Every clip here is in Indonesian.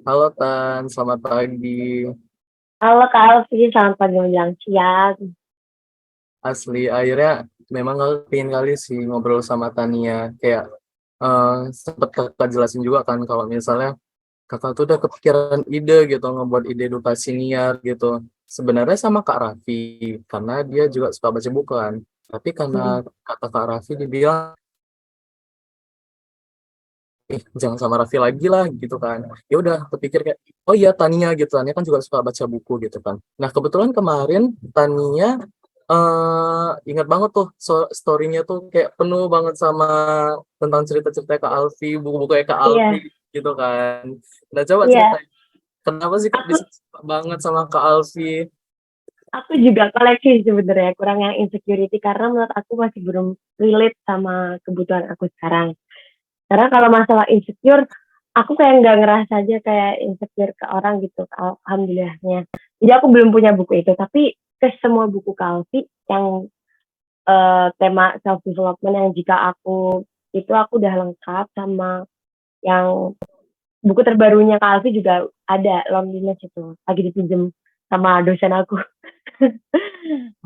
Halo Tan, selamat pagi. Halo Kak Alfi, selamat pagi menjelang siang. Asli, akhirnya memang aku pengen kali sih ngobrol sama Tania. Kayak sempet kakak jelasin juga kan kalau misalnya kakak tuh udah kepikiran ide gitu, ngebuat ide edukasi niat gitu. Sebenarnya sama Kak Raffi, karena dia juga suka baca buku kan. Tapi karena Mm. kata Kak Raffi dibilang, jangan sama Raffi lagi lah gitu kan. Ya udah kepikir kayak, oh iya Tania gitu, Tania kan juga suka baca buku gitu kan. Nah kebetulan kemarin Tania ingat banget tuh story-nya tuh kayak penuh banget sama tentang cerita-cerita Kak Alfi, buku-buku Kak Alfi Iya, gitu kan. Nah coba iya. ceritain, kenapa sih Kak Aku bisa suka banget sama Kak Alfi? aku juga koleksi sebenarnya, kurang yang insecurity karena menurut aku masih belum relate sama kebutuhan aku sekarang. Karena kalau masalah insecure, aku kayak nggak ngerasa aja kayak insecure ke orang gitu, alhamdulillahnya. Jadi aku belum punya buku itu, tapi ke semua buku Kalfi yang tema self development yang jika aku udah lengkap sama yang buku terbarunya Kak Alfi juga ada Loneliness itu lagi dipinjem sama dosen aku.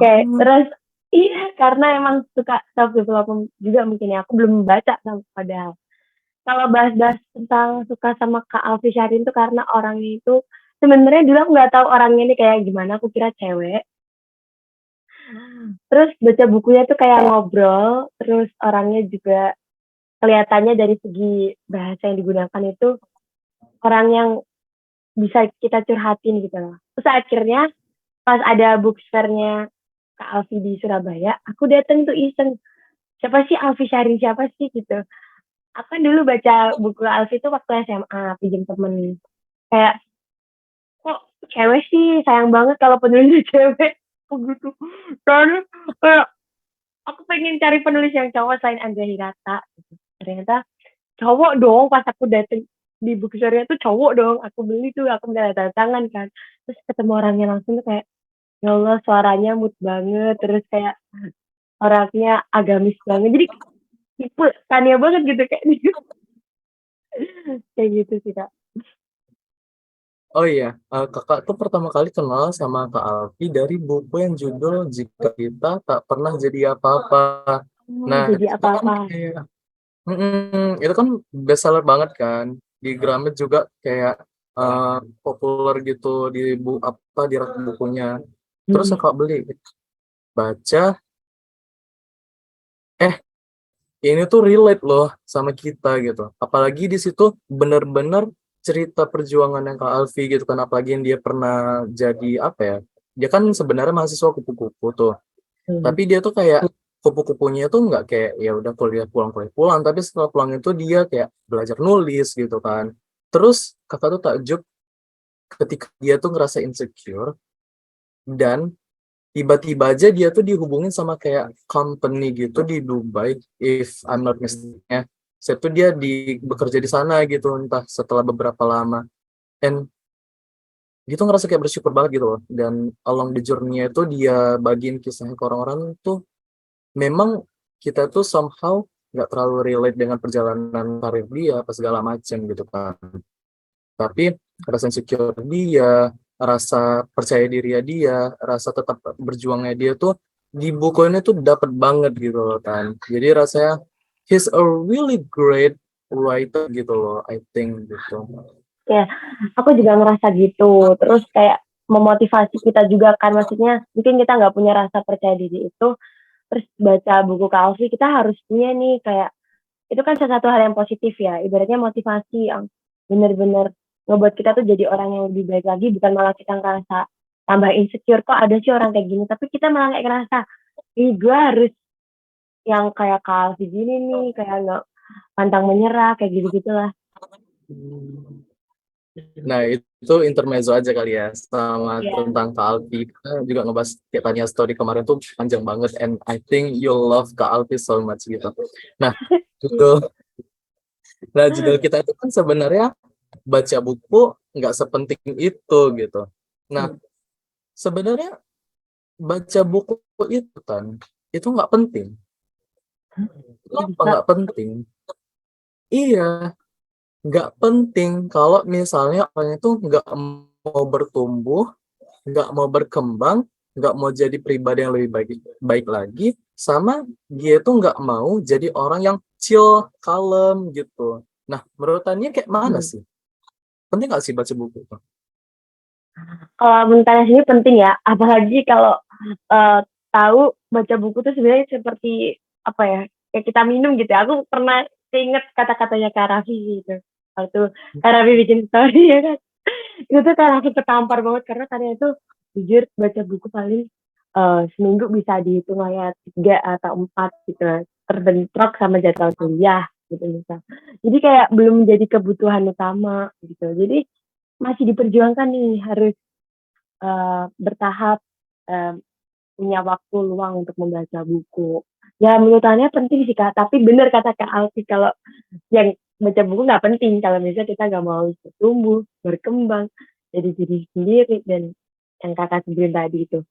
Kayak Hmm, terus iya karena emang suka self development juga mungkin ya aku belum baca padahal kalau bahas-bahas tentang suka sama Kak Alfi Syahrin tuh karena orangnya itu sebenarnya dulu aku nggak tahu orangnya ini kayak gimana, aku kira cewek, terus baca bukunya tuh kayak ngobrol, terus orangnya juga kelihatannya dari segi bahasa yang digunakan itu orang yang bisa kita curhatin gitu loh. Terus akhirnya pas ada book fair-nya Kak Alfi di Surabaya, aku dateng tuh iseng. Siapa sih Alfi Syahrin, siapa sih gitu. Aku kan dulu baca buku Alfi itu waktu SMA, pinjam temen. Kayak, kok cewek sih, sayang banget kalau penulisnya cewek. Aku gitu. Soalnya kayak, aku pengen cari penulis yang cowok selain Andrea Hirata. Gitu. Ternyata cowok dong, pas aku dateng di bookstore tuh cowok dong. Aku beli tuh, aku minta tanda tangan kan. Terus ketemu orangnya langsung tuh kayak, ya Allah suaranya mood banget, terus kayak orangnya agamis banget, jadi tipe Tania banget gitu kayak kayak gitu sih Kak. oh iya, kakak tuh pertama kali kenal sama Kak Alfi dari buku yang judul Jika Kita Tak Pernah Jadi Apa-apa. Oh, Nah, jadi itu kan apa-apa. kayak itu kan bestseller banget kan di Gramet juga kayak eh, populer gitu di apa di rak bukunya. Terus Mm-mm. kakak beli, baca, eh ini tuh relate loh sama kita gitu. Apalagi di situ bener-bener cerita perjuangan yang Kak Alfi gitu kan, apalagi yang dia pernah jadi apa ya? Dia kan sebenarnya mahasiswa kupu-kupu tuh. Mm. Tapi dia tuh kayak kupu-kupunya tuh nggak kayak ya udah kuliah pulang, tapi setelah pulang itu dia kayak belajar nulis gitu kan. Terus kakak tuh takjub ketika dia tuh ngerasa insecure dan tiba-tiba aja dia tuh dihubungin sama kayak company gitu di Dubai, if I'm not mistaken. Saya tuh dia bekerja di sana gitu entah setelah beberapa lama. And gitu ngerasa kayak bersyukur banget gitu loh. Dan along the journey-nya itu dia bagiin kisahnya ke orang-orang tuh, memang kita tuh somehow nggak terlalu relate dengan perjalanan karir dia apa segala macam gitu kan, tapi rasa insecure dia, rasa percaya diri dia, rasa tetap berjuangnya dia tuh di buku ini tuh dapat banget gitu loh kan. Jadi rasanya he's a really great writer gitu loh, I think gitu. Ya, aku juga ngerasa gitu. Terus kayak memotivasi kita juga kan, maksudnya mungkin kita nggak punya rasa percaya diri itu, terus baca buku Kak Alfi kita harus punya nih kayak itu kan salah satu hal yang positif ya, ibaratnya motivasi yang benar-benar ngebuat kita tuh jadi orang yang lebih baik lagi, bukan malah kita ngerasa tambah insecure kok ada sih orang kayak gini, tapi kita malah kayak ngerasa ih gue harus yang kayak Kak Alfi gini nih, kayak nggak pantang menyerah kayak gitu gitulah. Nah, itu intermezzo aja kali ya sama Iya. tentang Kak Alfi. Kita juga ngebahas kayak tanya story kemarin tuh panjang banget, and I think you love Kak Alfi so much gitu. Nah, judul nah judul kita itu kan sebenarnya baca buku nggak sepenting itu gitu. Nah, sebenarnya baca buku itu kan itu nggak penting. Kok Kenapa bisa? nggak penting? Iya, nggak penting kalau misalnya orang itu nggak mau bertumbuh, nggak mau berkembang, nggak mau jadi pribadi yang lebih baik baik lagi, sama dia itu nggak mau jadi orang yang chill, kalem gitu. Nah, menurut Tania kayak mana Hmm. sih? Penting nggak sih baca buku itu? Kalau menurut saya sendiri penting ya, apalagi kalau tahu baca buku tuh sebenarnya seperti apa ya, kayak kita minum gitu ya. Aku pernah keinget kata-katanya Kak Raffi gitu. Waktu Kak Raffi bikin story ya kan. Itu tuh kayak langsung ketampar banget karena kadang itu jujur baca buku paling seminggu bisa dihitung lah ya 3 atau 4 gitu, terbentrok sama jadwal kuliah gitu misal. Jadi kayak belum menjadi kebutuhan utama gitu. Jadi masih diperjuangkan nih harus bertahap, eee, punya waktu luang untuk membaca buku. Ya menurut Tania penting sih Kak, tapi bener kata Kak Alfi kalau yang baca buku nggak penting kalau misalnya kita nggak mau bertumbuh, berkembang, jadi diri sendiri dan yang Kakak sebutin tadi itu.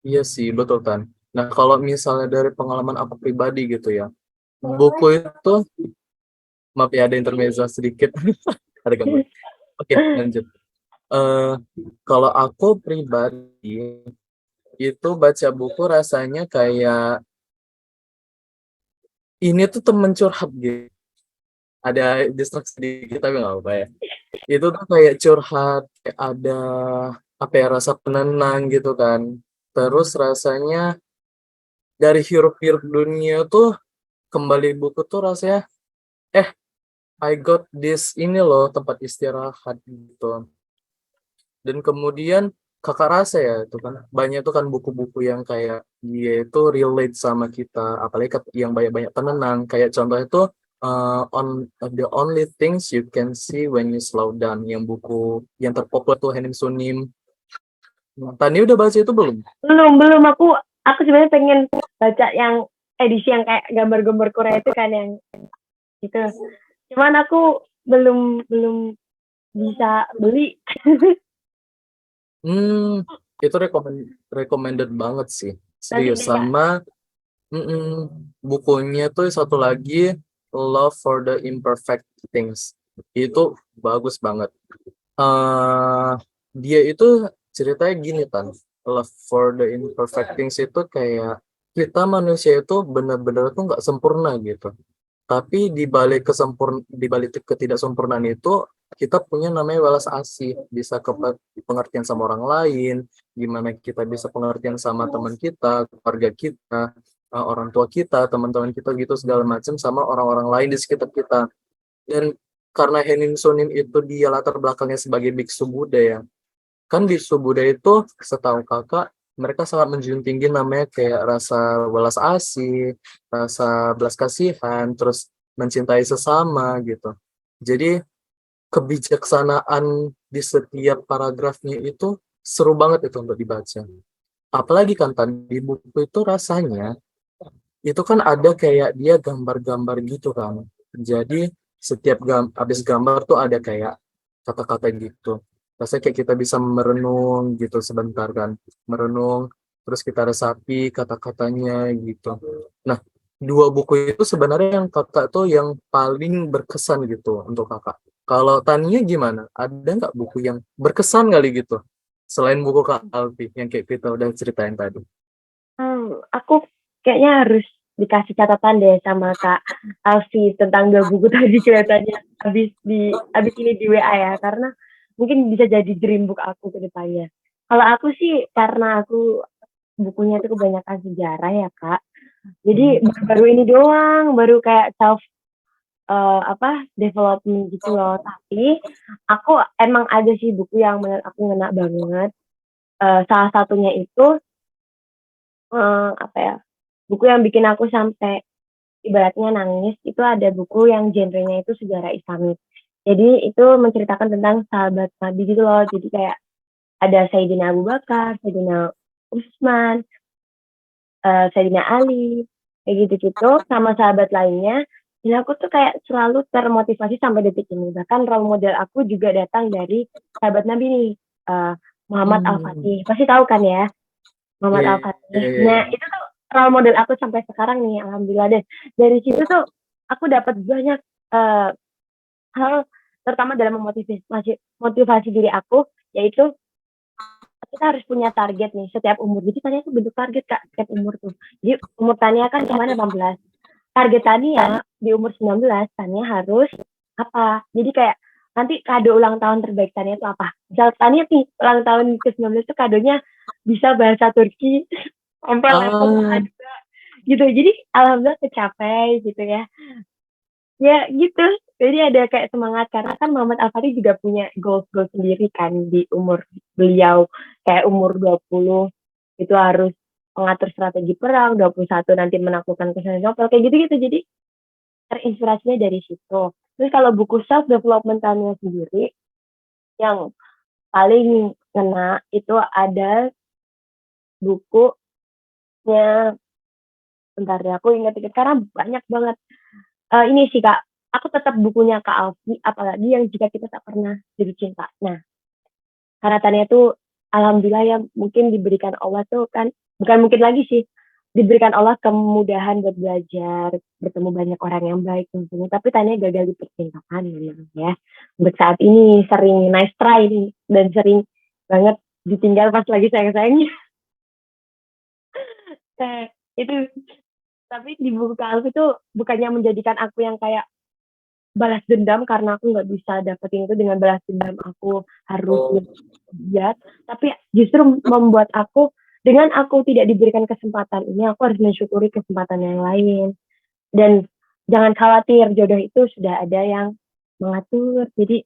Iya sih, betul kan. Nah, kalau misalnya dari pengalaman aku pribadi gitu ya, buku itu, maaf ya ada intermezzo sedikit, ada gangguan. Oke, lanjut. Eh, Kalau aku pribadi itu baca buku rasanya kayak ini tuh temen curhat gitu. Ada distraksi dikit tapi nggak apa ya. Itu tuh kayak curhat, kayak ada apa ya rasa penenang gitu kan. Terus rasanya dari hiruk-pikuk dunia tuh kembali buku tuh rasanya eh I got this ini loh tempat istirahat gitu. Dan kemudian kakak rasa ya itu kan banyak itu kan buku-buku yang kayak dia itu relate sama kita apalagi yang banyak-banyak penenang kayak contoh itu on the only things you can see when you slow down yang buku yang terpopuler tuh Hening Sunim. Tani udah baca itu belum? Belum belum, aku sebenarnya pengen baca yang edisi yang kayak gambar-gambar Korea itu kan yang itu. Cuman aku belum belum bisa beli. Hmm, itu recommended banget sih Nanti serius deh Kak. sama bukunya tuh satu lagi Love for the Imperfect Things itu bagus banget. eh Dia itu ceritanya gini kan, Love for the Imperfect Things itu kayak kita manusia itu benar-benar tuh nggak sempurna gitu. Tapi di balik ketidaksempurnaan itu kita punya namanya welas asih, bisa pengertian sama orang lain, gimana kita bisa pengertian sama teman kita, keluarga kita, orang tua kita, teman-teman kita gitu segala macam sama orang-orang lain di sekitar kita. Dan karena Henin Sonim itu dia latar belakangnya sebagai biksu Buddha ya, kan di Buddha itu setahu kakak mereka sangat menjunjung tinggi namanya kayak rasa welas asih, rasa belas kasihan, terus mencintai sesama gitu. Jadi kebijaksanaan di setiap paragrafnya itu seru banget itu untuk dibaca. Apalagi kan di buku itu rasanya itu kan ada kayak dia gambar-gambar gitu kan. Jadi setiap habis gambar tuh ada kayak kata-kata gitu. Rasanya kayak kita bisa merenung gitu sebentar kan. Merenung, terus kita resapi kata-katanya gitu. Nah, dua buku itu sebenarnya yang kakak tuh yang paling berkesan gitu untuk kakak. Kalau Tania gimana? Ada nggak buku yang berkesan kali gitu? Selain buku Kak Alfi yang kayak kita udah ceritain tadi. Aku kayaknya harus dikasih catatan deh sama Kak Alfi tentang 2 buku tadi kelihatannya habis ini di WA ya, karena mungkin bisa jadi dream book aku ke depannya. Kalau aku sih karena aku bukunya itu kebanyakan sejarah ya Kak, jadi baru-baru ini doang, baru kayak development gitu loh. Tapi aku emang ada sih buku yang menurut aku ngena banget, salah satunya itu, apa ya, buku yang bikin aku sampai ibaratnya nangis itu ada buku yang genrenya itu sejarah Islami. Jadi itu menceritakan tentang sahabat Nabi gitu loh. Jadi kayak ada Sayyidina Abu Bakar, Sayyidina Utsman, Sayyidina Ali, kayak gitu-gitu sama sahabat lainnya. Dan aku tuh kayak selalu termotivasi sampai detik ini. Bahkan role model aku juga datang dari sahabat Nabi nih, Muhammad Hmm, Al-Fatih. Pasti tahu kan ya, iya, Muhammad iya, Al-Fatih. iya, Nah, iya. itu tuh role model aku sampai sekarang nih, alhamdulillah deh. Dari situ tuh aku dapat banyak hal, terutama dalam motivasi diri aku, yaitu kita harus punya target nih setiap umur. Jadi Tania tuh bentuk target Kak setiap umur tuh. Jadi umur Tania kan kemarin 18. Target Tania di umur 19 Tania harus apa? Jadi kayak nanti kado ulang tahun terbaik Tania itu apa? Misal Tania nih ulang tahun ke-19 itu kadonya bisa bahasa Turki sampai level Ah, A2 gitu. Jadi alhamdulillah kecapai gitu ya. Ya gitu. Jadi ada kayak semangat karena kan Muhammad Al-Fatih juga punya goals-goals sendiri kan di umur beliau. Kayak umur 20 itu harus mengatur strategi perang, 21 nanti menaklukkan Konstantinopel kayak gitu-gitu. Jadi terinspirasinya dari situ. Terus kalau buku self development Tania sendiri yang paling ngena itu ada bukunya, bentar deh aku ingat-ingat karena banyak banget. Ini sih Kak, aku tetap bukunya Kak Alfi, apalagi yang jika kita tak pernah jatuh cinta. Nah, karena Tania tuh alhamdulillah ya mungkin diberikan Allah tuh kan, bukan mungkin lagi sih, diberikan Allah kemudahan buat belajar, bertemu banyak orang yang baik tentunya, tapi Tania gagal di percintaan memang ya. Untuk saat ini sering nice try nih, dan sering banget ditinggal pas lagi sayang-sayangnya. Itu tapi di buku Kak Alfi itu bukannya menjadikan aku yang kayak balas dendam karena aku nggak bisa dapetin itu dengan balas dendam aku harus oh, lihat, tapi justru membuat aku dengan aku tidak diberikan kesempatan ini aku harus mensyukuri kesempatan yang lain dan jangan khawatir jodoh itu sudah ada yang mengatur. Jadi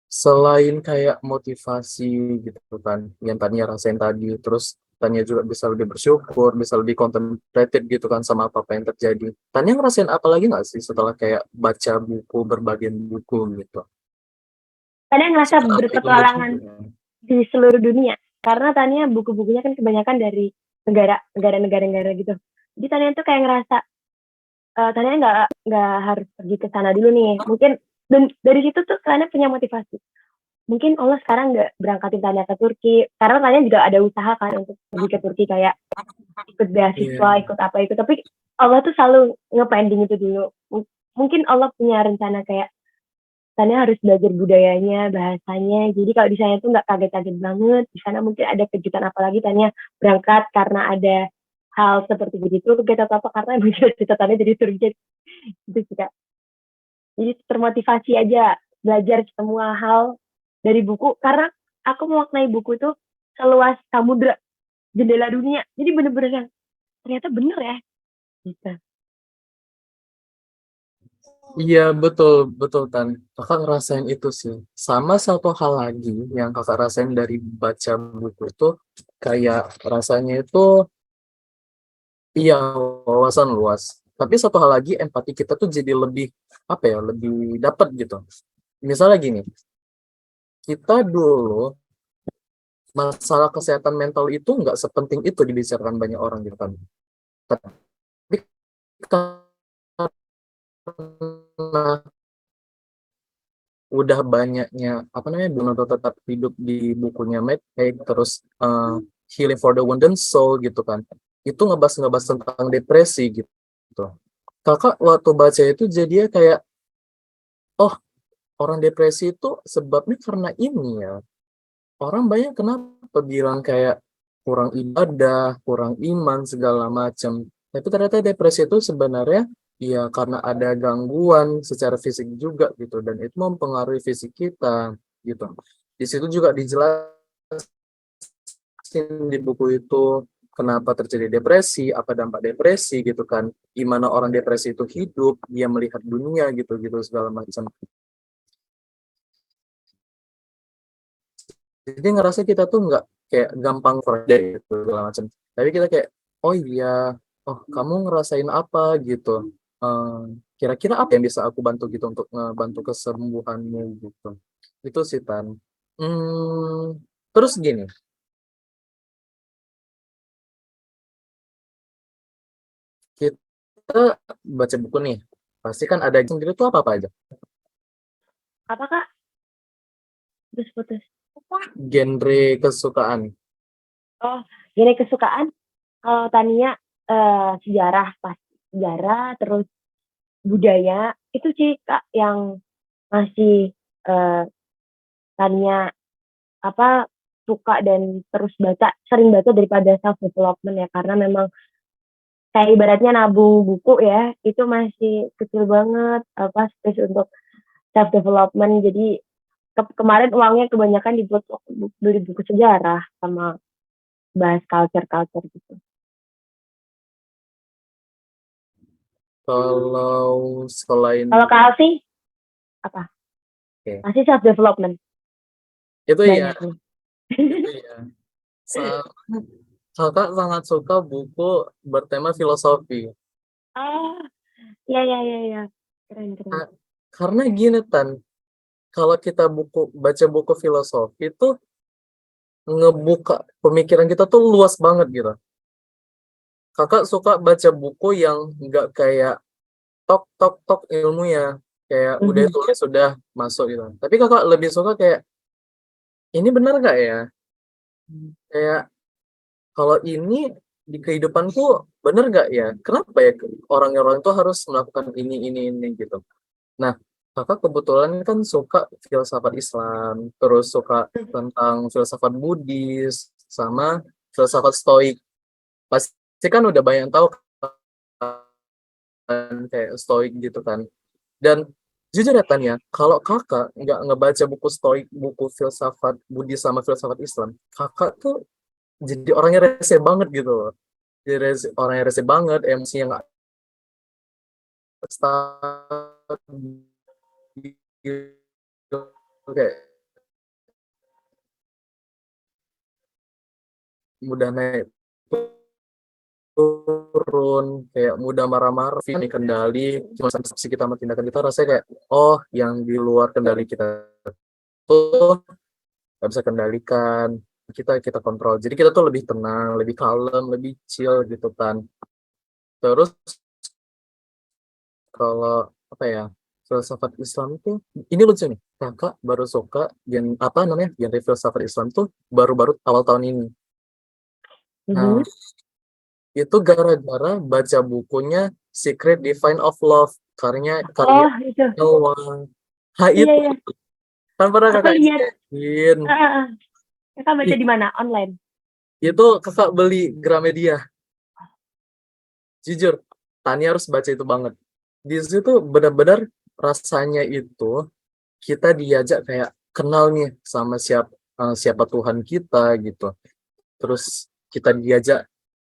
selain kayak motivasi gitu kan, yang tadinya rasain tadi, terus Tania juga bisa lebih bersyukur, bisa lebih contemplated gitu kan sama apa yang terjadi. Tania ngerasain apa lagi nggak sih setelah kayak baca buku, berbagai buku gitu? kadang ngerasa Setelah apa itu menurut berpetualangan di seluruh dunia karena Tania buku-bukunya kan kebanyakan dari negara-negara gitu. Jadi Tania tuh kayak ngerasa Tania nggak harus pergi ke sana dulu nih. Mungkin dan dari situ tuh Tania punya motivasi. Mungkin Allah sekarang nggak berangkatin Tania ke Turki. Karena Tania juga ada usaha kan untuk pergi ke Turki kayak ikut beasiswa, Iya. ikut apa itu. Tapi Allah tuh selalu nge-pending itu dulu. Mungkin Allah punya rencana kayak Tania harus belajar budayanya, bahasanya. Jadi kalau di sana tuh nggak kaget-kaget banget. Di sana mungkin ada kejutan apalagi Tania berangkat karena ada hal seperti begitu. Kita apa karena emang cita Tania jadi surga itu sih Kak. Jadi termotivasi aja belajar semua hal dari buku karena aku memaknai buku itu seluas samudra, jendela dunia. Jadi bener-bener yang ternyata bener ya gitu. Iya, betul, betul Tan. Kakak ngerasain itu sih. Sama satu hal lagi yang kakak rasain dari baca buku itu, kayak rasanya itu, iya, wawasan luas. Tapi satu hal lagi, empati kita tuh jadi lebih, apa ya, lebih dapat gitu. Misalnya gini, kita dulu, masalah kesehatan mental itu nggak sepenting itu dibicarakan banyak orang gitu kan. Tapi karena udah banyaknya apa namanya Donato tetap hidup di bukunya Matt Haig, terus Healing for the Wounded Soul gitu kan, itu ngebahas ngebahas tentang depresi gitu. Kakak waktu baca itu jadinya kayak, oh, orang depresi itu sebabnya karena ini ya. Orang banyak kenapa bilang kayak kurang ibadah, kurang iman segala macam, tapi ternyata depresi itu sebenarnya ya karena ada gangguan secara fisik juga gitu, dan itu mempengaruhi fisik kita gitu. Di situ juga dijelasin di buku itu kenapa terjadi depresi, apa dampak depresi gitu kan, gimana orang depresi itu hidup, dia melihat dunia gitu gitu segala macam. Jadi ngerasa kita tuh nggak kayak gampang frustrate gitu segala macam, tapi kita kayak, oh iya, oh kamu ngerasain apa gitu. Eh, Kira-kira apa yang bisa aku bantu gitu untuk ngebantu kesembuhanmu gitu. Itu sih Tan. Terus gini, kita baca buku nih, pasti kan ada sendiri tuh apa apa aja. Apa Kak? Putus-putus. Genre kesukaan. Oh, genre kesukaan kalau Tania, sejarah, pasti sejarah, terus budaya, itu sih, Kak, yang masih, eee, Tania, apa, suka dan terus baca, sering baca daripada self development ya, karena memang kayak ibaratnya nabung buku ya, itu masih kecil banget, apa, space untuk self development. Jadi kemarin uangnya kebanyakan dibuat beli buku sejarah sama bahas culture-culture gitu. Kalau selain Kalau Kak Alfi, apa? Oke, Masih self development itu ya, banyaknya. itu ya. Kakak sangat suka buku bertema filosofi. Oh, iya iya iya iya. Keren keren. Ka- Karena gini Tan, kalau kita baca buku filosofi itu ngebuka pemikiran kita tuh luas banget gitu. Kakak suka baca buku yang nggak kayak tok tok tok ilmunya, kayak udah Mhm. tulis sudah masuk gitu. Tapi kakak lebih suka kayak ini benar nggak ya? Kayak kalau ini di kehidupanku benar nggak ya? Kenapa ya orang-orang itu harus melakukan ini gitu? Nah, kakak kebetulan kan suka filsafat Islam, terus suka tentang filsafat Buddhis, sama filsafat Stoik. Pasti kan udah banyak yang tahu kan, kayak Stoik gitu kan. Dan jujur ya Tanya, kalau kakak nggak ngebaca buku Stoik, buku filsafat Buddhis sama filsafat Islam, kakak tuh jadi orangnya rese banget gitu loh. Jadi orangnya rese banget, emosinya nggak stabil, kayak mudah naik turun, kayak mudah marah-marah, ini kendali, cuma sisi kita sama tindakan kita rasanya kayak, oh yang di luar kendali kita tuh nggak bisa kendalikan, kita kontrol. Jadi kita tuh lebih tenang, lebih kalem, lebih chill gitu kan. Terus kalau apa ya, filsafat Islam tuh, ini lucu nih, kakak baru suka apa namanya, genre filsafat Islam tuh baru-baru awal tahun ini. Nah, Mhm. itu gara-gara baca bukunya Secret Divine of Love, karya Oh, itu. Noah. Nah, Iya itu iya. kan pernah Aku kakak lihat. izin. Heeh, heeh. Kakak baca Ih, di mana? Online. itu kakak beli Gramedia. Jujur, Tania harus baca itu banget. Di situ benar-benar rasanya itu kita diajak kayak kenal nih sama siapa Tuhan kita gitu. Terus kita diajak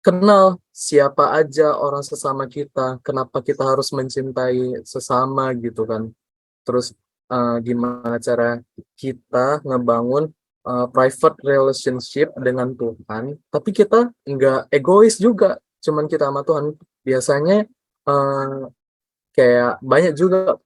kenal siapa aja orang sesama kita, kenapa kita harus mencintai sesama gitu kan. Terus gimana cara kita ngebangun private relationship dengan Tuhan, tapi kita nggak egois juga, cuman kita sama Tuhan. Biasanya eh, kayak banyak juga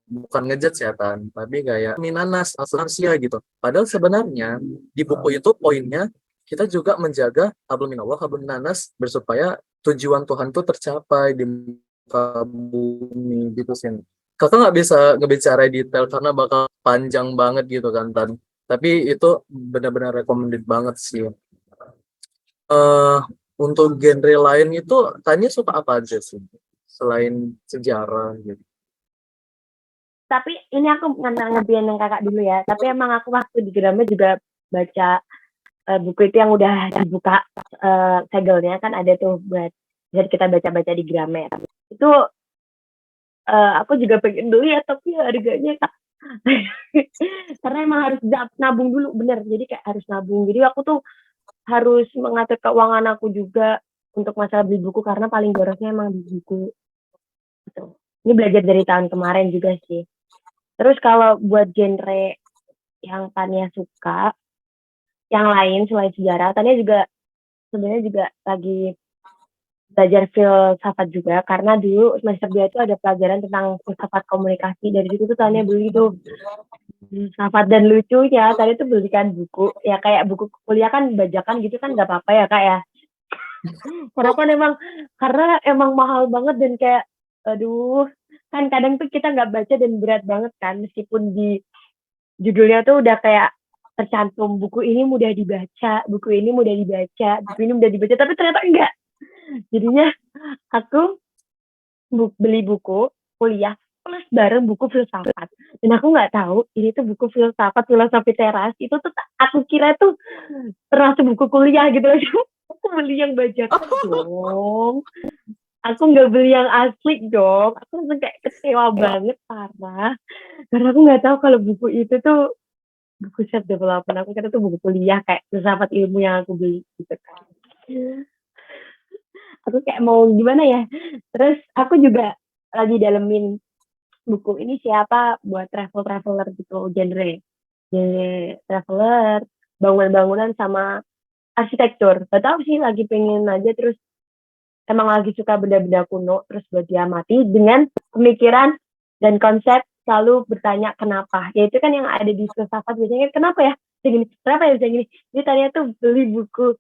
bukan ngejat setan, tapi kayak minanas asuransia gitu. Padahal sebenarnya di buku itu poinnya kita juga menjaga hablum minallah hablum minanas bersupaya tujuan Tuhan tuh tercapai di muka bumi gitu sih. Kakak nggak bisa ngebicara detail karena bakal panjang banget gitu kan Tan. Tapi itu benar-benar recommended banget sih. eh untuk genre lain itu Tanya suka apa aja sih selain sejarah gitu? Tapi ini aku ngebiarin yang kakak dulu ya. Tapi emang aku waktu di Gramet juga baca buku itu yang udah dibuka segelnya kan ada tuh buat bisa kita baca-baca di Gramet. Itu aku juga pengen beli ya tapi harganya karena emang harus nabung dulu bener. Jadi kayak harus nabung. Jadi aku tuh harus mengatur keuangan aku juga untuk masalah beli buku karena paling borosnya emang di buku gitu. Ini belajar dari tahun kemarin juga sih. Terus kalau buat genre yang Tania suka, yang lain selain sejarah, Tania juga sebenarnya juga lagi belajar filsafat juga karena dulu semester 2 itu ada pelajaran tentang filsafat komunikasi. Dari situ tuh Tania beli tuh filsafat dan lucunya tadi tuh belikan buku ya kayak buku kuliah kan bajakan gitu kan nggak apa-apa ya kak ya. Karena kan emang mahal banget dan kayak aduh kan kadang tuh kita nggak baca dan berat banget kan, meskipun di judulnya tuh udah kayak tercantum buku ini mudah dibaca, buku ini mudah dibaca, buku ini mudah dibaca, tapi ternyata enggak. Jadinya aku beli buku kuliah plus bareng buku filsafat. Dan aku nggak tahu ini tuh buku filsafat filosofi teras itu tuh aku kira tuh termasuk buku kuliah gitu. Aku beli yang bajakan dong. Aku nggak beli yang asli dong. Aku langsung kayak kecewa banget parah. Karena aku nggak tahu kalau buku itu tuh buku self development. Aku kira tuh buku kuliah kayak filsafat ilmu yang aku beli gitu kan. Aku kayak mau gimana ya. Terus aku juga lagi dalemin buku ini siapa buat traveler gitu, genre traveler, bangunan-bangunan sama arsitektur. Gak tau sih, lagi pengen aja, terus emang lagi suka benda-benda kuno, terus buat diamati dengan pemikiran dan konsep selalu bertanya kenapa. Ya itu kan yang ada di filsafat biasanya, kenapa ya bisa gini, kenapa ya bisa gini. Jadi tadinya tuh beli buku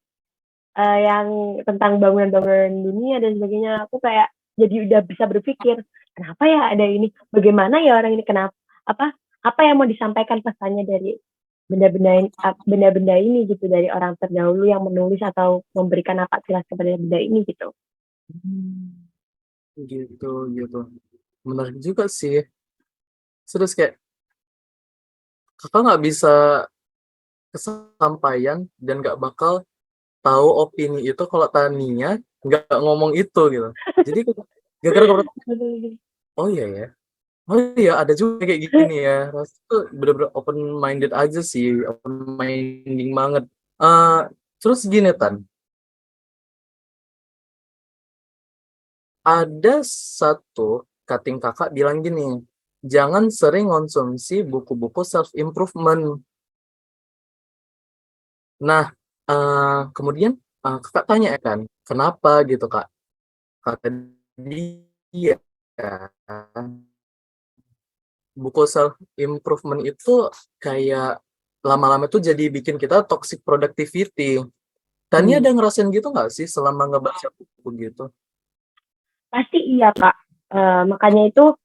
yang tentang bangunan-bangunan dunia dan sebagainya, aku kayak jadi udah bisa berpikir kenapa ya ada ini, bagaimana ya orang ini, kenapa, apa yang mau disampaikan pesannya dari benda-benda ini gitu, dari orang terdahulu yang menulis atau memberikan apa jelas kepada benda ini gitu. Gitu gitu. Menarik juga sih. Terus kayak kakak nggak bisa kesampaian dan nggak bakal tahu opini itu kalau Tania nggak ngomong itu gitu. Jadi gara-gara oh iya ya. Oh iya, ada juga kayak gini ya. Ras tuh bener-bener open minded aja sih, open minding banget. Eh, terus gini Tan, ada satu cutting kakak bilang gini, jangan sering konsumsi buku-buku self improvement. Nah, kemudian kakak tanya ya kan, kenapa gitu kak? Kata dia, buku self improvement itu kayak lama-lama tuh jadi bikin kita toxic productivity. Tania ada ngerasain gitu nggak sih selama ngebaca buku gitu? Pasti iya Kak. Makanya itu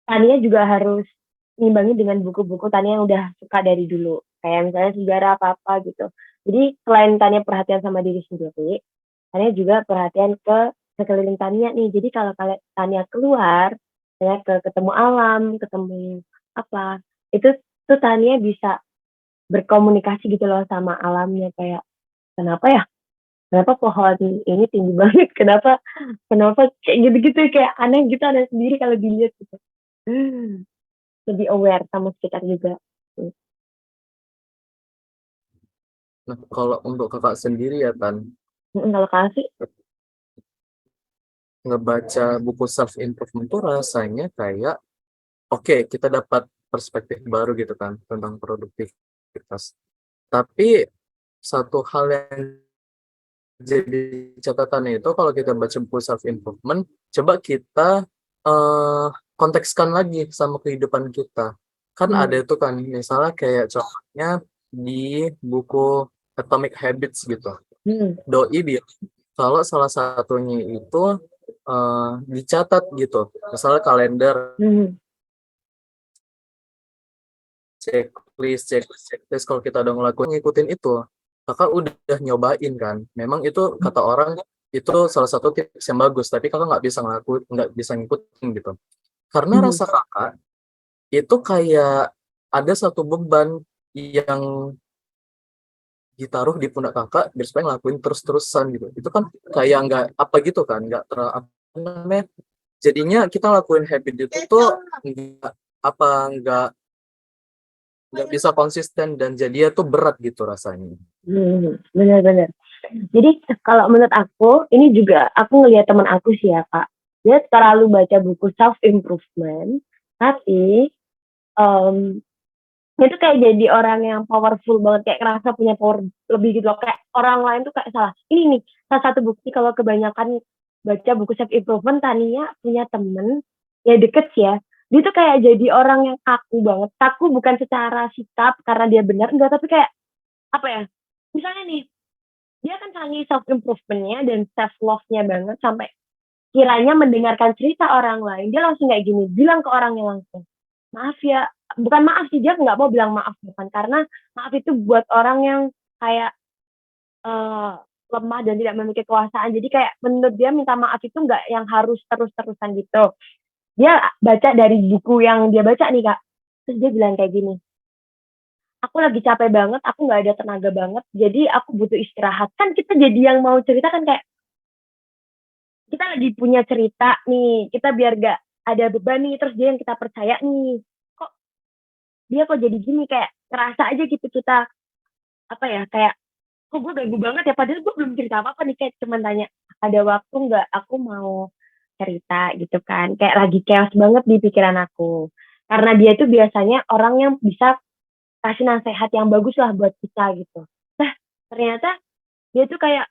Tania juga harus ngimbangi dengan buku-buku Tania yang udah suka dari dulu. Kayak misalnya sejarah apa-apa gitu. Jadi selain Tania perhatian sama diri sendiri, Tania juga perhatian ke sekeliling Tania nih. Jadi kalau Tania keluar, Tania ketemu alam, ketemu apa, itu tuh Tania bisa berkomunikasi gitu loh sama alamnya, kayak kenapa ya? Kenapa pohon ini tinggi banget? Kenapa kayak gitu-gitu, kayak aneh gitu, aneh sendiri kalau dilihat gitu. Lebih aware sama sekitar juga. Nah, kalau untuk kakak sendiri ya Tan, Kalau kasih, ngebaca buku self improvement tuh rasanya kayak oke, kita dapat perspektif baru gitu kan tentang produktivitas. Tapi satu hal yang jadi catatan itu kalau kita baca buku self improvement, coba kita kontekskan lagi sama kehidupan kita. Kan ada itu kan, misalnya kayak contohnya di buku Atomic Habits gitu. Doi bilang kalau salah satunya itu dicatat gitu, misalnya kalender, checklist. Kalau kita udah ngikutin itu, kakak udah nyobain kan. Memang itu kata orang itu salah satu tips yang bagus, tapi kakak nggak bisa ngikutin gitu. Karena rasa kakak itu kayak ada satu beban yang ditaruh di pundak kakak biar supaya ngelakuin terus-terusan gitu. Itu kan kayak nggak apa gitu kan, nggak apa namanya. Jadinya kita lakuin habit itu tuh nggak apa nggak bisa konsisten dan jadinya tuh berat gitu rasanya. Benar-benar. Jadi kalau menurut aku, ini juga aku ngelihat teman aku sih ya Kak. Dia terlalu baca buku self improvement, tapi dia tuh kayak jadi orang yang powerful banget, kayak ngerasa punya power lebih gitu loh. Kayak orang lain tuh kayak salah. Ini nih salah satu bukti kalau kebanyakan baca buku self improvement, Tania punya temen ya deket sih ya. Dia tuh kayak jadi orang yang kaku banget. Kaku bukan secara sikap karena dia benar enggak, tapi kayak apa ya? Misalnya nih, dia kan canggih self improvementnya dan self love-nya banget sampai kiranya mendengarkan cerita orang lain, dia langsung kayak gini, bilang ke orangnya langsung, maaf ya, bukan maaf sih, dia nggak mau bilang maaf, bukan, karena maaf itu buat orang yang kayak eh, lemah dan tidak memiliki kekuasaan. Jadi kayak menurut dia minta maaf itu nggak yang harus terus-terusan gitu. Dia baca dari buku yang dia baca nih kak, terus dia bilang kayak gini, aku lagi capek banget, aku nggak ada tenaga banget, jadi aku butuh istirahat. Kan kita jadi yang mau cerita kan kayak, kita lagi punya cerita nih, kita biar gak ada beban nih, terus dia yang kita percaya nih. Kok dia kok jadi gini, kayak ngerasa aja gitu kita, apa ya, kayak, kok gue ganggu banget ya, padahal gue belum cerita apa-apa nih, kayak cuman tanya, ada waktu nggak aku mau cerita gitu kan, kayak lagi chaos banget di pikiran aku. Karena dia itu biasanya orang yang bisa kasih nasihat yang bagus lah buat kita gitu. Nah, ternyata dia tuh kayak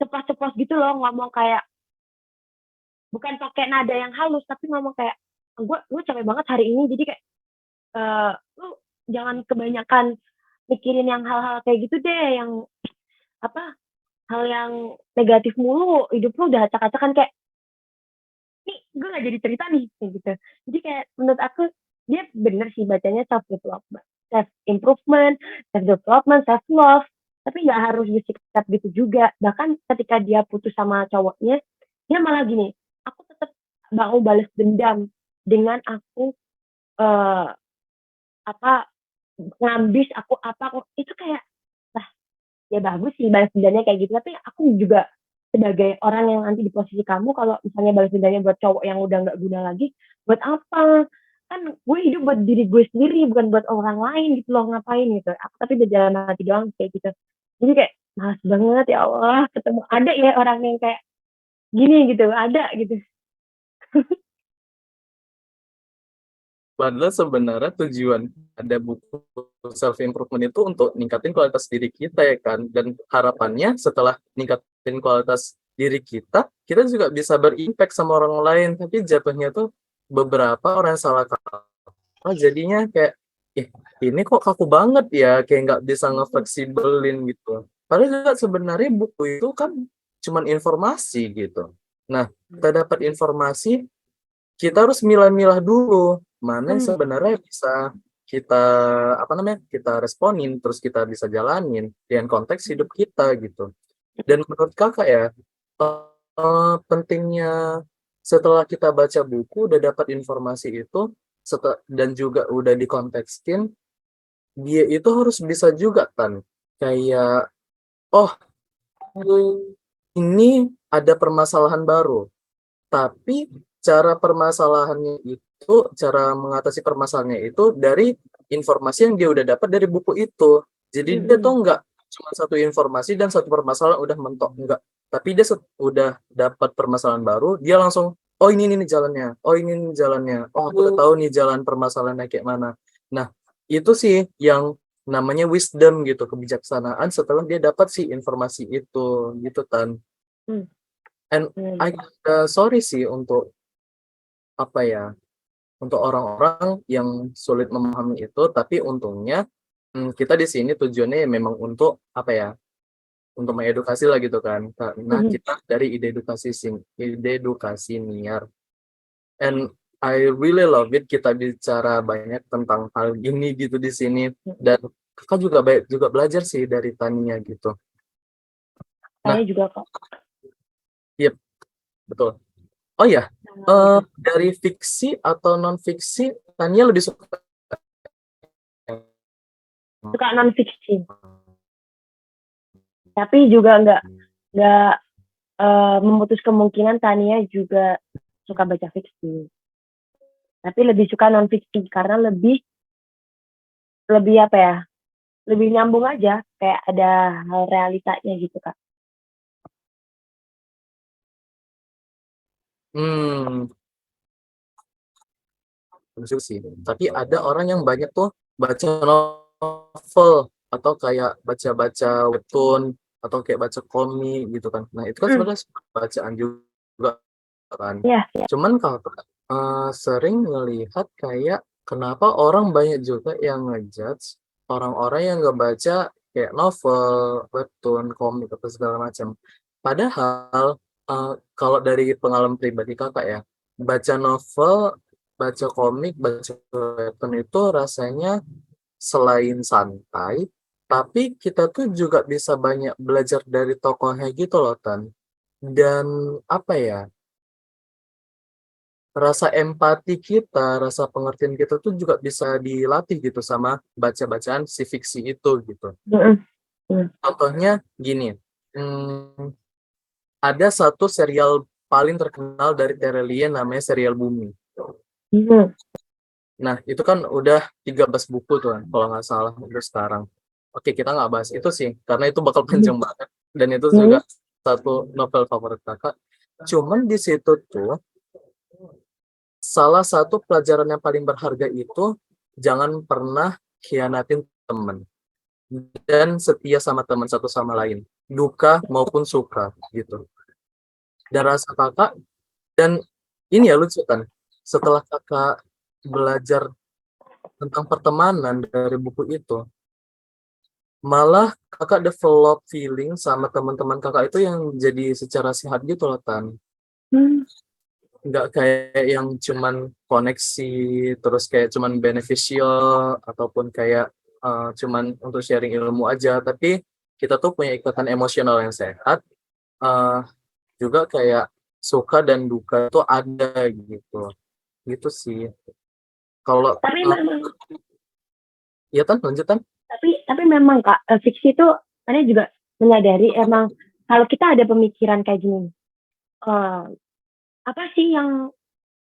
ceplos-ceplos gitu loh, ngomong kayak, bukan pakai nada yang halus, tapi ngomong kayak, gue capek banget hari ini, jadi kayak, lu jangan kebanyakan mikirin yang hal-hal kayak gitu deh, yang apa, hal yang negatif mulu, hidup lu udah acak-acakan, kayak, nih gue gak jadi cerita nih, kayak gitu. Jadi kayak menurut aku, dia bener sih bacanya self-development, self-improvement, self-development, self-love, tapi nggak harus bersikap gitu juga. Bahkan ketika dia putus sama cowoknya, dia malah gini, aku tetap mau balas dendam dengan aku eh, apa ngambis aku apa aku itu kayak, lah ya bagus sih balas dendamnya kayak gitu, tapi aku juga sebagai orang yang nanti di posisi kamu, kalau misalnya balas dendamnya buat cowok yang udah nggak guna lagi, buat apa? Kan gue hidup buat diri gue sendiri, bukan buat orang lain gitu loh, ngapain gitu aku, tapi udah jalan hati doang kayak gitu. Jadi kayak malas banget, ya Allah, ketemu ada ya orang yang kayak gini gitu, ada gitu. Padahal sebenarnya tujuan ada buku self improvement itu untuk ningkatin kualitas diri kita ya kan, dan harapannya setelah ningkatin kualitas diri kita juga bisa berimpact sama orang lain. Tapi jatuhnya tuh beberapa orang yang salah kaprah jadinya kayak, ih ini kok kaku banget ya, kayak nggak bisa ngefleksibelin gitu. Padahal juga sebenarnya buku itu kan cuman informasi gitu. Nah, kita dapat informasi, kita harus milah-milah dulu mana yang Hmm. sebenarnya bisa kita apa namanya kita responin, terus kita bisa jalanin dengan konteks hidup kita gitu. Dan menurut kakak ya, pentingnya setelah kita baca buku udah dapat informasi itu, dan juga udah dikontekskin, dia itu harus bisa juga kan kayak, oh ini ada permasalahan baru, tapi cara mengatasi permasalahannya itu dari informasi yang dia udah dapat dari buku itu. Jadi dia Mm-mm. tuh nggak cuma satu informasi dan satu permasalahan udah mentok, enggak. Tapi dia udah dapat permasalahan baru, dia langsung, oh ini nih jalannya, oh ini nih jalannya, oh aku udah tahu nih jalan permasalahannya kayak mana. Nah, itu sih yang namanya wisdom gitu, kebijaksanaan setelah dia dapat sih informasi itu, gitu kan. Hmm. And I Benar-benar. sorry sih untuk apa ya, untuk orang-orang yang sulit memahami itu, tapi untungnya kita di sini tujuannya ya memang untuk apa ya, untuk mengedukasi lah gitu kan, karena Mhm. kita dari ide edukasi niar, and I really love it kita bicara banyak tentang hal ini gitu di sini, dan kakak juga banyak juga belajar sih dari Tania gitu. Nah, Saya juga kok. iya betul. Oh ya, Nah, gitu. dari fiksi atau non fiksi, Tania lebih suka Suka non fiksi, tapi juga nggak memutus kemungkinan Tania juga suka baca fiksi. Tapi lebih suka non fiksi karena lebih lebih apa ya? Lebih nyambung aja, kayak ada hal realitanya gitu kak. hmm, Lucu sih. Tapi ada orang yang banyak tuh baca novel atau kayak baca-baca webtoon atau kayak baca komik gitu kan. Nah, itu kan Hmm, sebenarnya bacaan juga kan. ya, Cuman kalau sering ngelihat kayak kenapa orang banyak juga yang ngejudge orang-orang yang nggak baca kayak novel, webtoon, komik atau segala macam. Padahal Kalau dari pengalaman pribadi Kakak ya, baca novel, baca komik, baca webtoon itu rasanya selain santai, tapi kita tuh juga bisa banyak belajar dari tokohnya gitu loh, Tan. Dan apa ya, rasa empati kita, rasa pengertian kita tuh juga bisa dilatih gitu sama baca-bacaan si fiksi itu gitu. Mhm, mhm. Contohnya gini, ada satu serial paling terkenal dari Terelie namanya serial Bumi. Mhm. Nah, itu kan udah 13 buku tuh kan, kalau nggak salah untuk sekarang. Oke, kita nggak bahas itu sih, karena itu bakal Mhm. panjang banget. Dan itu juga Mhm. satu novel favorit kakak. Cuman di situ tuh, salah satu pelajaran yang paling berharga itu, jangan pernah khianatin temen. Dan setia sama teman satu sama lain. Duka maupun suka, gitu. Dan rasa kakak, dan ini ya lucu kan, setelah kakak belajar tentang pertemanan dari buku itu, malah kakak develop feeling sama teman-teman kakak itu yang jadi secara sehat gitu loh, Tan. Mmm. Nggak kayak yang cuman koneksi, terus kayak cuman beneficial, ataupun kayak cuman untuk sharing ilmu aja, tapi kita tuh punya ikatan emosional yang sehat, eh, juga kayak suka dan duka itu ada gitu. Gitu sih. Kalau Tapi memang ya Tan, lanjutan. tapi memang Kak, fiksi itu Tania juga menyadari emang kalau kita ada pemikiran kayak gini, eee, apa sih yang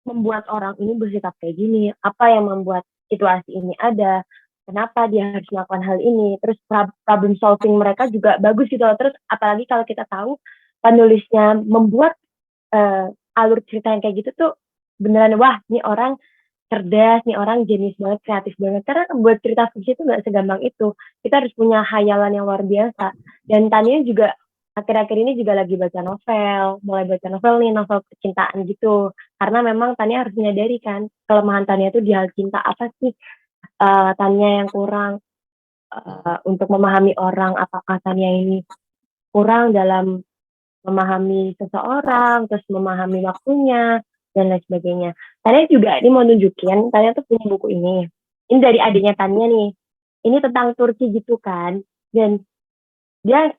membuat orang ini bersikap kayak gini? Apa yang membuat situasi ini ada? Kenapa dia harus melakukan hal ini? Terus problem solving mereka juga bagus gitu loh. Terus apalagi kalau kita tahu penulisnya membuat alur cerita yang kayak gitu tuh beneran wah ini orang cerdas, nih orang jenius banget, kreatif banget. Karena buat cerita fiksi itu nggak segampang itu. Kita harus punya hayalan yang luar biasa. Dan Tania juga akhir-akhir ini juga lagi baca novel, mulai baca novel nih, novel percintaan gitu. Karena memang Tania harus menyadari kan, kelemahan Tania itu di hal cinta apa sih Tania yang kurang untuk memahami orang, apakah Tania ini kurang dalam memahami seseorang, terus memahami waktunya, dan lain sebagainya. Tania juga ini mau nunjukin, Tania tuh punya buku ini. Ini dari adiknya Tania nih. Ini tentang Turki gitu kan. Dan dia,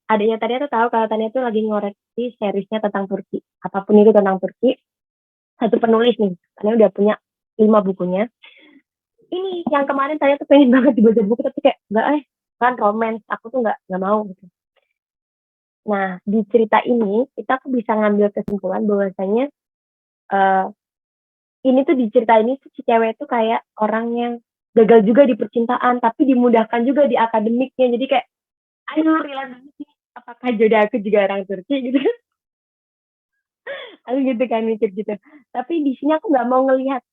adiknya Tania tuh tahu kalau Tania tuh lagi ngoreksi seriesnya tentang Turki. Apapun itu tentang Turki. Satu penulis nih. Tania udah punya 5 bukunya. Ini yang kemarin Tania tuh pengen banget dibaca buku, tapi kayak, enggak kan romance. Aku tuh nggak mau gitu. Nah, di cerita ini, kita tuh bisa ngambil kesimpulan bahwasanya uh, ini tuh di cerita ini tuh si cewek tuh kayak orang yang gagal juga di percintaan tapi dimudahkan juga di akademiknya jadi kayak ayo relate banget sih apakah jodoh aku juga orang Turki gitu aku gitu kan mikir gitu tapi di sini aku nggak mau ngelihat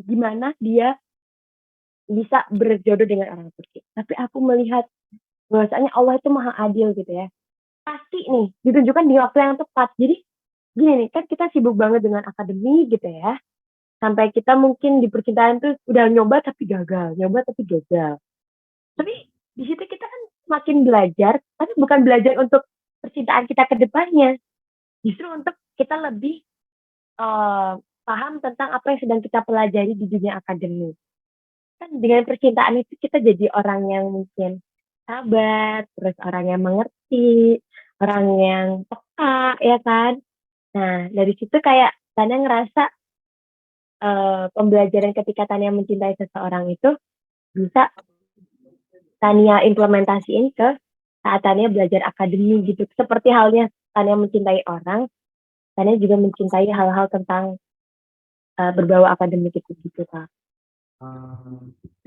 gimana dia bisa berjodoh dengan orang Turki tapi aku melihat bahwasanya Allah itu maha adil gitu ya pasti nih ditunjukkan di waktu yang tepat jadi gini nih kan kita sibuk banget dengan akademik gitu ya sampai kita mungkin di percintaan tuh udah nyoba tapi gagal, nyoba tapi gagal. Tapi di situ kita kan semakin belajar, tapi bukan belajar untuk percintaan kita ke depannya, justru untuk kita lebih paham tentang apa yang sedang kita pelajari di dunia akademik. Kan dengan percintaan itu kita jadi orang yang mungkin sabar, terus orang yang mengerti, orang yang peka, ya kan? Nah, dari situ kayak Tania ngerasa pembelajaran ketika Tania mencintai seseorang itu bisa Tania implementasiin ke saat Tania belajar akademi gitu. Seperti halnya Tania mencintai orang, Tania juga mencintai hal-hal tentang berbau akademik itu gitu Kak.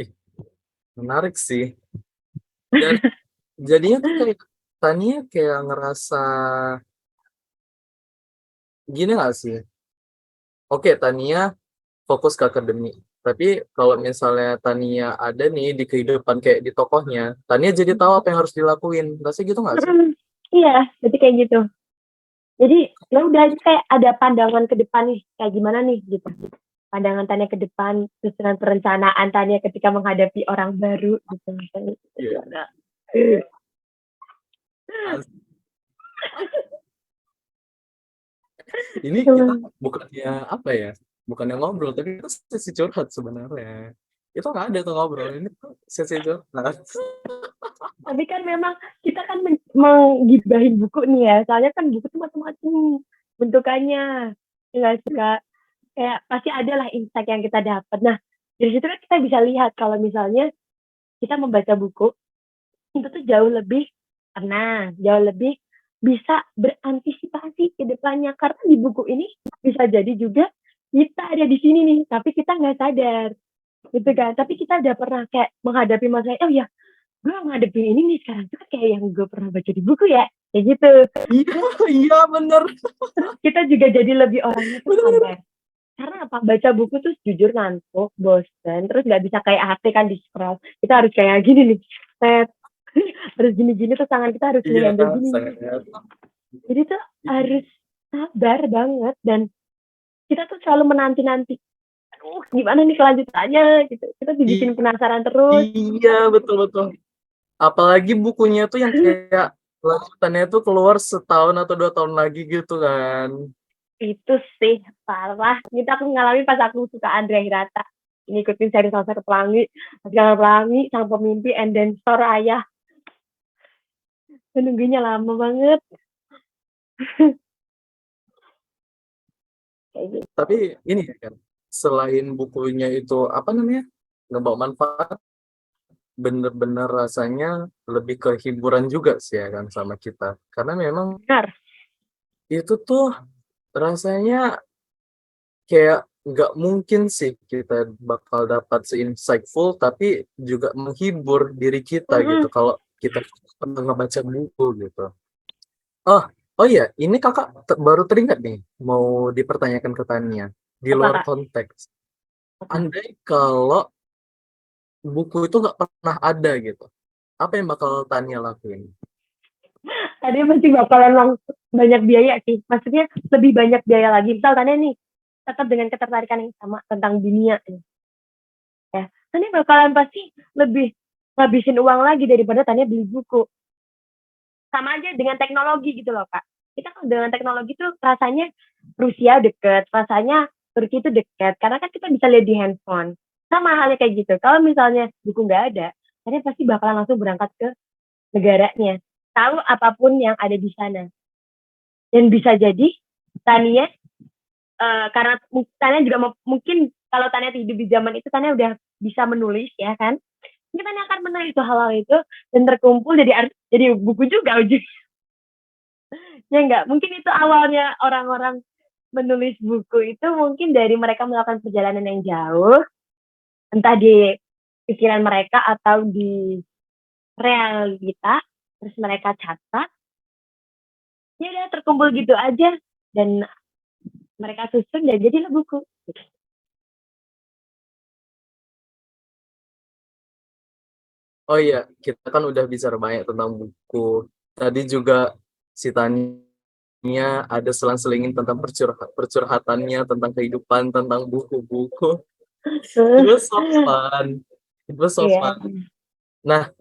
Ih, menarik sih. Dan jadinya tuh kayak Tania kayak ngerasa gini gak sih? Oke, Tania fokus ke akademik. Tapi kalau misalnya Tania ada nih di kehidupan kayak di tokohnya, Tania jadi tahu apa yang harus dilakuin. Rasanya gitu gak sih? Iya, berarti kayak gitu. Jadi ya udah kayak ada pandangan ke depan nih, kayak gimana nih gitu. Pandangan Tania ke depan, susunan perencanaan Tania ketika menghadapi orang baru gitu. Iya. Gimana? Ini kita Emang. bukannya apa ya, bukannya ngobrol, tapi itu sesi curhat sebenarnya. Itu nggak ada tuh ngobrol, ini tuh sesi curhat. Tapi kan memang kita kan menggibahin buku nih ya, soalnya kan buku tuh macam-macam bentukannya. Ya nggak sih, Kak? Kayak pasti ada lah insight yang kita dapat. Nah, dari situ kan kita bisa lihat kalau misalnya kita membaca buku, itu tuh jauh lebih tenang, jauh lebih bisa berantisipasi ke depannya. Karena di buku ini bisa jadi juga kita ada di sini nih, tapi kita nggak sadar. Gitu kan. Tapi kita udah pernah kayak menghadapi masalah, oh ya, gue ngadepin ini nih sekarang tuh kan kayak yang gue pernah baca di buku ya. Kayak gitu. Iya, iya bener, Terus kita juga jadi lebih orangnya tuh bener. sabar. Karena apa? Baca buku tuh jujur ngantuk, bosen, terus nggak bisa kayak HP kan di scroll. Kita harus kayak gini nih, set, harus gini-gini tuh tangan kita harus Iya, ngehandle gini. sangat. Jadi tuh harus sabar banget dan kita tuh selalu menanti-nanti. Aduh, gimana nih kelanjutannya gitu. Kita dibikin penasaran terus. Iya, betul-betul. Apalagi bukunya tuh yang kayak lanjutannya tuh keluar setahun atau 2 tahun lagi gitu kan. Itu sih parah. Itu aku ngalamin pas aku suka Andrea Hirata. Ngikutin seri Laskar Pelangi, Laskar Pelangi, Sang Pemimpi, and then Soraya. Menunggunya lama banget. Kayak gitu. Tapi ini ya kan, selain bukunya itu apa namanya, ngebawa manfaat, bener-bener rasanya lebih ke hiburan juga sih ya kan sama kita. Karena memang Benar. itu tuh rasanya kayak nggak mungkin sih kita bakal dapat se-insightful tapi juga menghibur diri kita gitu kalau kita pernah ngebaca buku gitu. Oh, oh iya, ini kakak baru teringat nih mau dipertanyakan ke Tania di Apa, luar Kak? konteks. Apa? Andai kalau buku itu nggak pernah ada gitu, apa yang bakal Tania lakuin? Tadi pasti bakalan langsung banyak biaya sih. Maksudnya lebih banyak biaya lagi. Misal tanya nih, tetap dengan ketertarikan yang sama tentang dunia. Ya. Tanya bakalan pasti lebih ngabisin uang lagi daripada Tanya beli buku. Sama aja dengan teknologi gitu loh, Kak. Kita kan dengan teknologi tuh rasanya Rusia deket, rasanya Turki itu deket, karena kan kita bisa lihat di handphone. Sama halnya kayak gitu. Kalau misalnya buku nggak ada, Tanya pasti bakalan langsung berangkat ke negaranya. Tahu apapun yang ada di sana. Dan bisa jadi Tania, karena Tania juga mungkin kalau Tania hidup di zaman itu, Tania udah bisa menulis ya kan. Kita akan menulis itu hal-hal itu dan terkumpul jadi buku juga ujungnya. Ya enggak, mungkin itu awalnya orang-orang menulis buku itu mungkin dari mereka melakukan perjalanan yang jauh, entah di pikiran mereka atau di realita, terus mereka catat, ya udah terkumpul gitu aja dan mereka susun dan jadilah buku. Oh iya, kita kan udah bicara banyak tentang buku. Tadi juga si Tania ada selang-selingin tentang percurhatannya, tentang kehidupan, tentang buku-buku. It was so fun. It was so Iya. fun. Nah,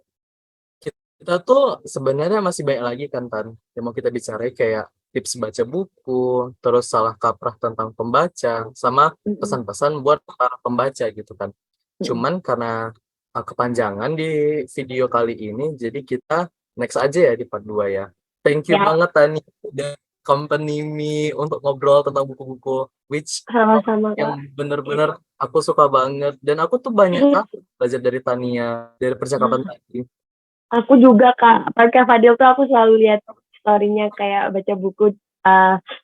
kita tuh sebenarnya masih banyak lagi kan Tan yang mau kita bicara kayak tips baca buku, terus salah kaprah tentang pembaca, sama pesan-pesan buat para pembaca gitu kan. Cuman karena kepanjangan di video kali ini, jadi kita next aja ya di part 2 ya. Thank you Ya, banget Tani udah company me untuk ngobrol tentang buku-buku which sama-sama Kak. yang bener-bener aku suka banget dan aku tuh banyak banget belajar dari Tania dari percakapan tadi. Aku juga Kak, Kak Fadil tuh aku selalu lihat story-nya kayak baca buku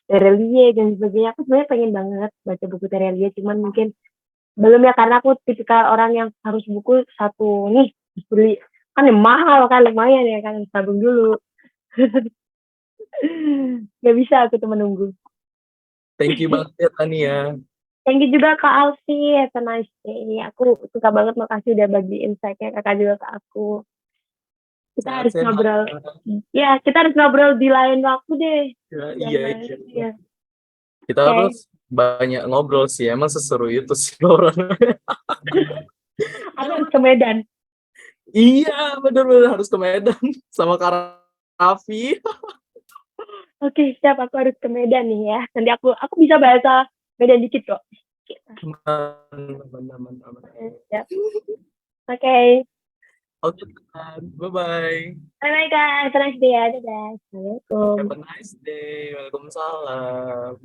Terelie dan sebagainya. Aku sebenarnya pengen banget baca buku Terelie, cuman mungkin belum ya karena aku tipikal orang yang harus buku satu nih beli kan yang mahal kan lumayan ya kan tabung dulu. Gak bisa aku tuh menunggu. Thank you banget ya Tania. Thank you juga Kak Alfi, have a nice day. Aku suka banget, makasih udah bagi insight-nya Kakak juga ke aku. Kita harus Sehat-sehat. ngobrol. Ya, kita harus ngobrol di lain waktu deh. Ya, Yang iya, lain, iya. ya. Kita Oke. harus banyak ngobrol sih. Emang seseru itu sih orang. Aku harus ke Medan. Iya, bener-bener harus ke Medan sama Kak Raffi. Oke, siap. Aku harus ke Medan nih ya. Nanti aku bisa bahasa Medan dikit kok. Aman. Siap. Oke. Oke, Kak. Bye-bye. Bye-bye, Kak. Have a nice day ya. Dadah. Assalamualaikum. Have a nice day. Waalaikumsalam.